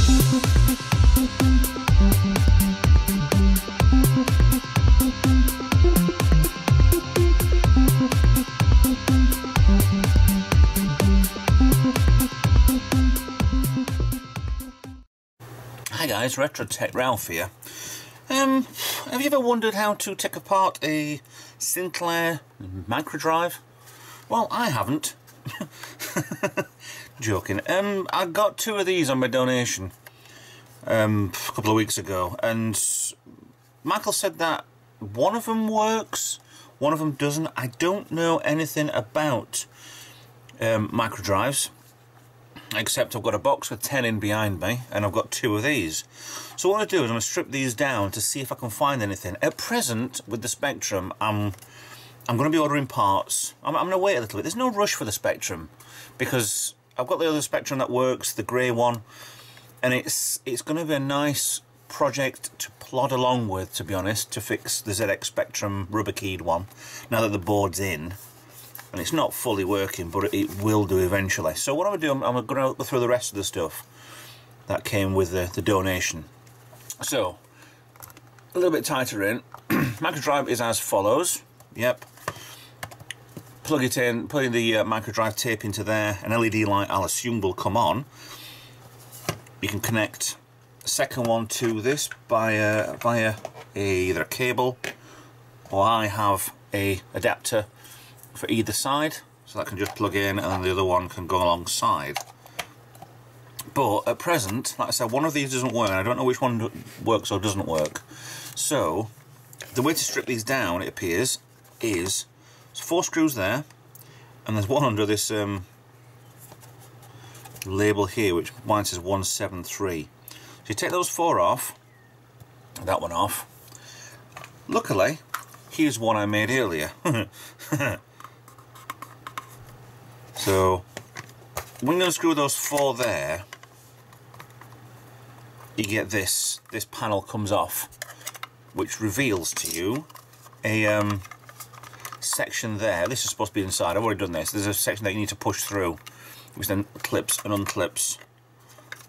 Hi guys, Retro Tech Ralph here. Have you ever wondered how to take apart a Sinclair Microdrive? Well, I haven't. Joking. I got 2 of these on my donation a couple of weeks ago, and Michael said that one of them works, one of them doesn't. I don't know anything about microdrives, except I've got a box with 10 in behind me, and I've got 2 of these. So what I do is I'm going to strip these down to see if I can find anything. At present, with the Spectrum, I'm going to be ordering parts. I'm going to wait a little bit. There's no rush for the Spectrum, because I've got the other Spectrum that works, the grey one, and it's going to be a nice project to plod along with, to be honest, to fix the ZX Spectrum rubber keyed one, now that the board's in. And it's not fully working, but it will do eventually. So what I'm going to do, I'm going to go through the rest of the stuff that came with the donation. So, a little bit tighter in. Microdrive is as follows. Yep. Plug it in, putting the microdrive tape into there. An LED light, I'll assume, will come on. You can connect the second one to this via either a cable, or I have a adapter for either side, so that can just plug in and then the other one can go alongside. But at present, like I said, one of these doesn't work, and I don't know which one works or doesn't work. So the way to strip these down, it appears, is there's 4 screws there, and there's one under this label here, which mine says 173. So you take those 4 off, that one off. Luckily, here's one I made earlier. So when you unscrew those 4 there, you get this panel comes off, which reveals to you a section there. This is supposed to be inside. I've already done this. There's a section that you need to push through, which then clips and unclips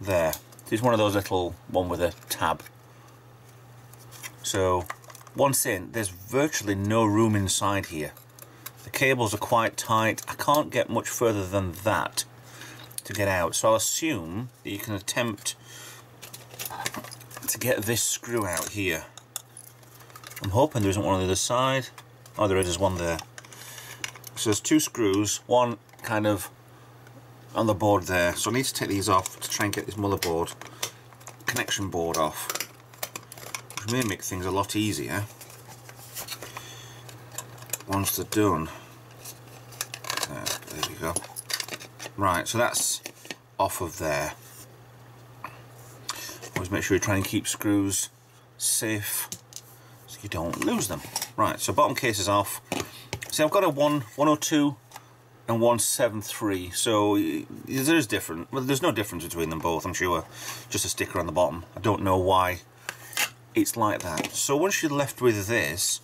there. It's one of those little one with a tab. So once in, there's virtually no room inside here. The cables are quite tight. I can't get much further than that to get out. So I'll assume that you can attempt to get this screw out here. I'm hoping there isn't one on the other side. Oh, there is, there's one there. So there's 2 screws, one kind of on the board there. So I need to take these off to try and get this motherboard connection board off, which may make things a lot easier once they're done. There we go. Right, so that's off of there. Always make sure you try and keep screws safe so you don't lose them. Right, so bottom case is off. See, I've got a 102 and 173, so there's different. Well, there's no difference between them both, I'm sure. Just a sticker on the bottom. I don't know why it's like that. So once you're left with this,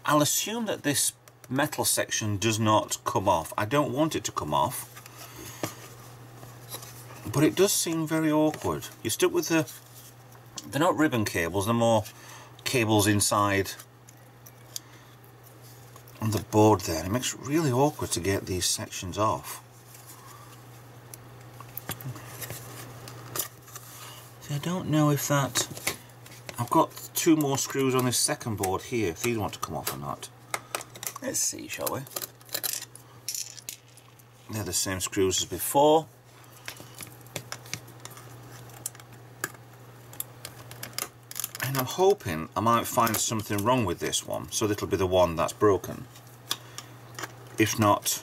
I'll assume that this metal section does not come off. I don't want it to come off, but it does seem very awkward. You're stuck with they're not ribbon cables, they're more cables inside on the board there. It makes it really awkward to get these sections off. See, I don't know if that... I've got 2 more screws on this second board here, if these want to come off or not. Let's see, shall we? They're the same screws as before. And I'm hoping I might find something wrong with this one, so it'll be the one that's broken. If not,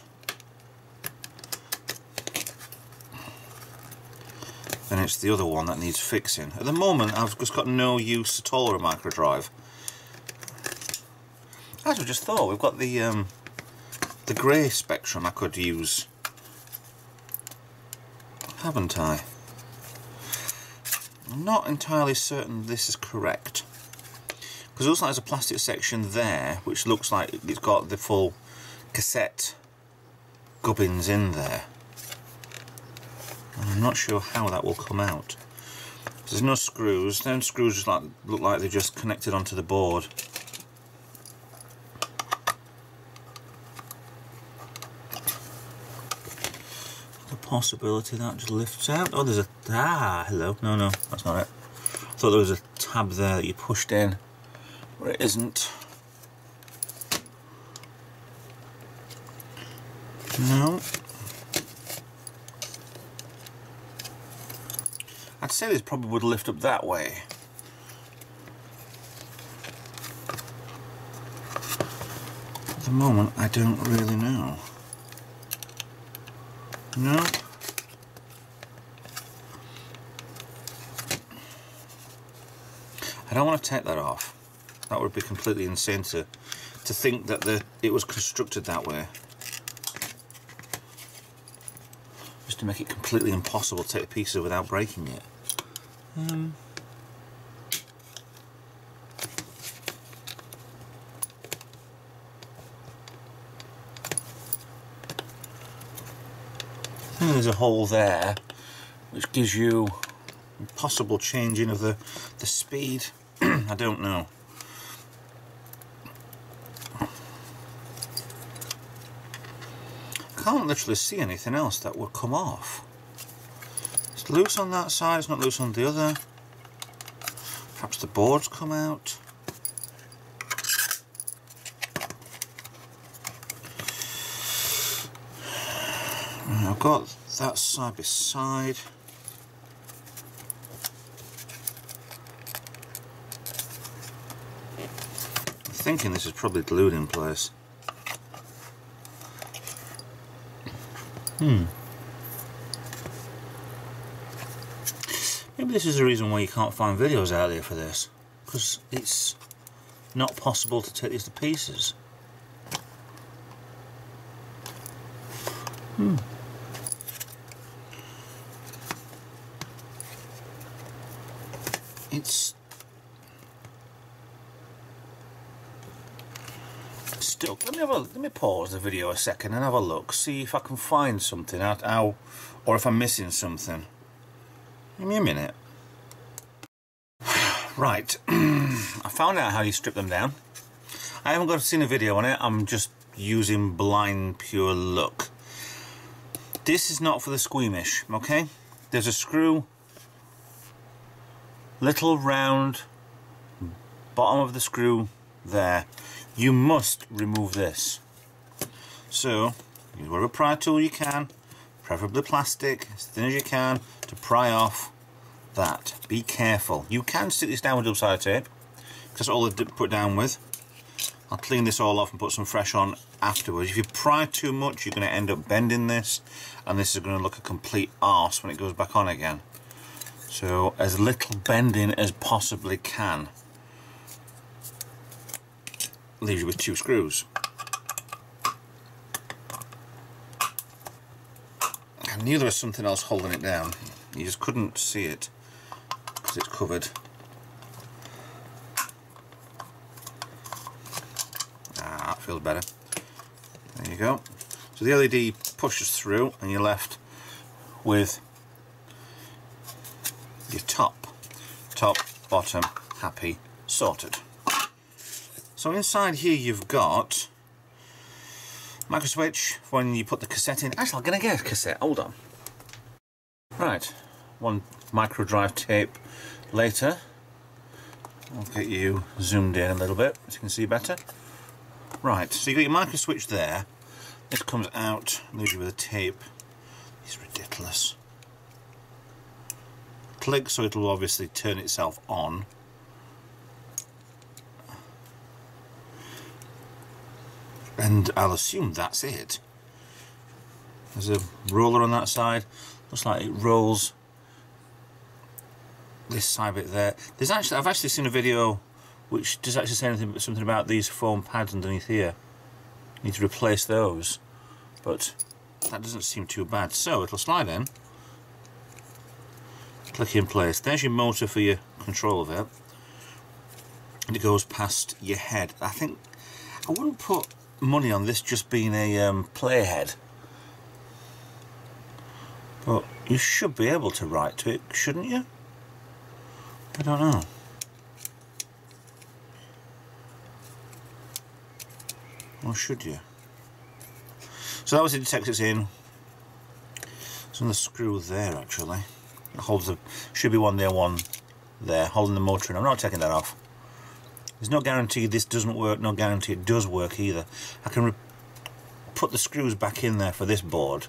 then it's the other one that needs fixing. At the moment, I've just got no use at all of a microdrive. As I just thought, we've got the grey Spectrum I could use, haven't I? I'm not entirely certain this is correct, because it looks like there's a plastic section there which looks like it's got the full cassette gubbins in there, and I'm not sure how that will come out. There's no screws. Them screws just look like they're just connected onto the board. The possibility that just lifts out. Oh, there's a... Ah, hello. No, no, that's not it. I thought there was a tab there that you pushed in, where it isn't. No. I'd say this probably would lift up that way. At the moment, I don't really know. No. I don't want to take that off. That would be completely insane to think that it was constructed that way. Just to make it completely impossible to take a piece of without breaking it. I think there's a hole there which gives you a possible changing of the speed. I don't know. I can't literally see anything else that would come off. It's loose on that side, it's not loose on the other. Perhaps the board's come out. I've got that side by side. I'm thinking this is probably glued in place. Maybe this is the reason why you can't find videos out there for this, because it's not possible to take these to pieces. It's still. Let me pause the video a second and have a look, see if I can find something out, or if I'm missing something. Give me a minute. Right, I found out how you strip them down. I haven't seen a video on it. I'm just using blind pure luck. This is not for the squeamish, okay? There's a screw, little round bottom of the screw there. You must remove this. So, use whatever pry tool you can, preferably plastic, as thin as you can, to pry off that. Be careful. You can stick this down with double-sided tape, because that's all I put down with. I'll clean this all off and put some fresh on afterwards. If you pry too much, you're going to end up bending this, and this is going to look a complete arse when it goes back on again. So as little bending as possibly can. Leaves you with 2 screws. I knew there was something else holding it down. You just couldn't see it because it's covered. Ah, that feels better. There you go. So the LED pushes through and you're left with your top, bottom, happy, sorted. So inside here you've got micro switch for when you put the cassette in. Actually, I'm going to get a cassette, hold on. Right, one micro drive tape later. I'll get you zoomed in a little bit so you can see better. Right, so you got your micro switch there. This comes out, leaves you with a tape. It's ridiculous. Click, so it'll obviously turn itself on. And I'll assume that's it. There's a roller on that side. Looks like it rolls this side bit there. I've actually seen a video which does actually say something about these foam pads underneath here. You need to replace those, but that doesn't seem too bad. So it'll slide in, click in place. There's your motor for your control of it, and it goes past your head. I think I wouldn't put money on this just being a playhead, but you should be able to write to it, shouldn't you? I don't know. Or should you? So that was the detector it's in. There's another screw there actually. It holds the, should be one there, holding the motor in. I'm not taking that off. There's no guarantee this doesn't work, no guarantee it does work either. I can put the screws back in there for this board,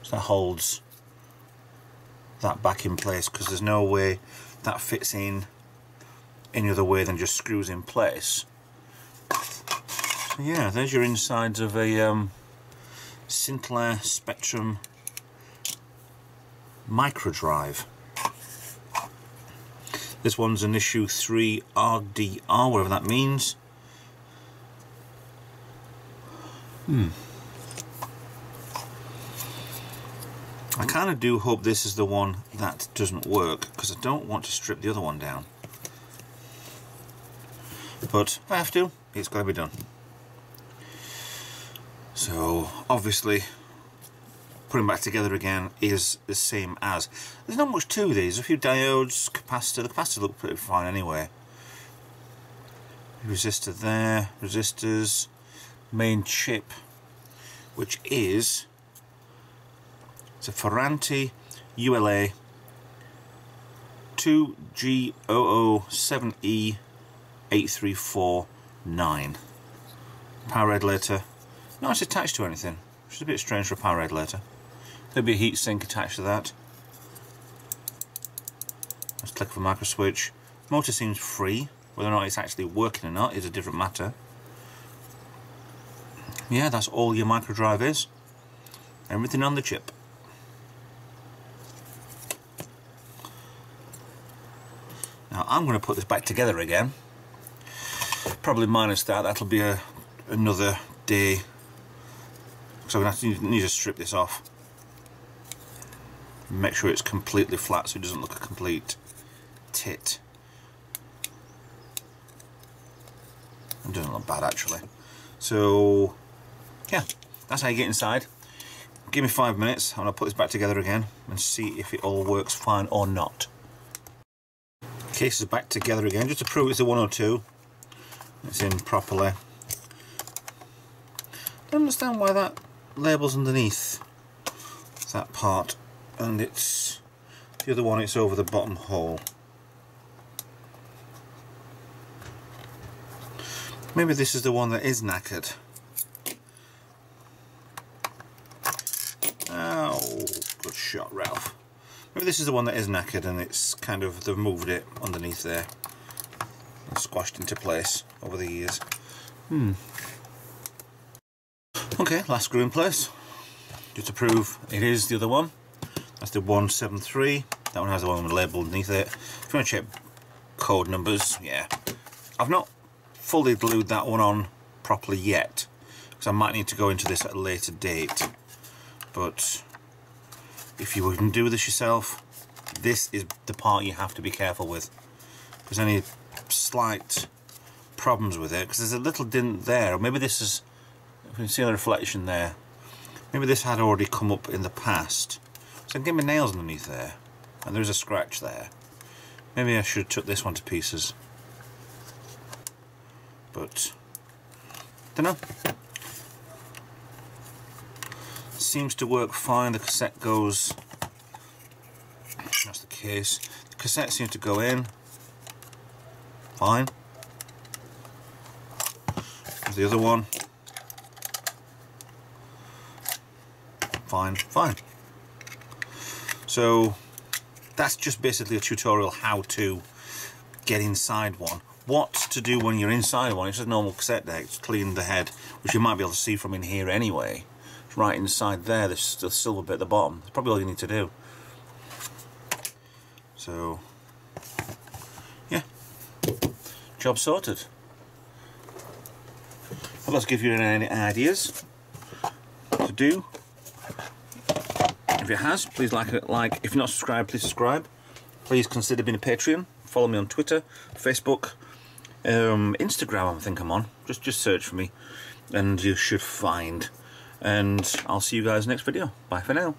so that holds that back in place, because there's no way that fits in any other way than just screws in place. So yeah, there's your insides of a Sinclair Spectrum Microdrive. This one's an issue 3 RDR, whatever that means. I kind of do hope this is the one that doesn't work, because I don't want to strip the other one down. But if I have to, it's got to be done. So obviously putting back together again is the same as. There's not much to these. A few diodes, capacitor. The capacitor look pretty fine anyway. Resistor there, resistors, main chip, which is, it's a Ferranti ULA 2G007E8349. Power regulator, not actually attached to anything, which is a bit strange for a power regulator. There'll be a heat sink attached to that. Let's click for micro switch. Motor seems free. Whether or not it's actually working or not is a different matter. Yeah, that's all your Microdrive is. Everything on the chip. Now I'm going to put this back together again. Probably minus that. That'll be another day. So I'm going to need to strip this off. Make sure it's completely flat so it doesn't look a complete tit. It doesn't look bad actually. So yeah, that's how you get inside. Give me 5 minutes and I'll put this back together again and see if it all works fine or not. Case is back together again just to prove it's a 102. It's in properly. Don't understand why that label's underneath that part, and it's the other one, it's over the bottom hole. Maybe this is the one that is knackered. Oh, good shot, Ralph. Maybe this is the one that is knackered and it's kind of, they've moved it underneath there and squashed into place over the years. Okay, last screw in place. Just to prove it is the other one. That's the 173. That one has the one labelled underneath it. If you want to check code numbers, yeah. I've not fully glued that one on properly yet, because I might need to go into this at a later date. But if you wouldn't do this yourself, this is the part you have to be careful with. If there's any slight problems with it, because there's a little dent there, or maybe this is, if you can see the reflection there, maybe this had already come up in the past. So I can get my nails underneath there, and there's a scratch there. Maybe I should have took this one to pieces. But, don't know. Seems to work fine. The cassette goes, that's the case. The cassette seems to go in fine. There's the other one. Fine. So that's just basically a tutorial how to get inside one. What to do when you're inside one. It's just a normal cassette deck. It's clean the head, which you might be able to see from in here anyway. It's right inside there, the silver bit at the bottom. That's probably all you need to do. So yeah, job sorted. Well, let's give you any ideas to do. If it has, please like it. If you're not subscribed, please subscribe. Please consider being a Patreon. Follow me on Twitter, Facebook, Instagram. I think I'm on. Just search for me, and you should find. And I'll see you guys next video. Bye for now.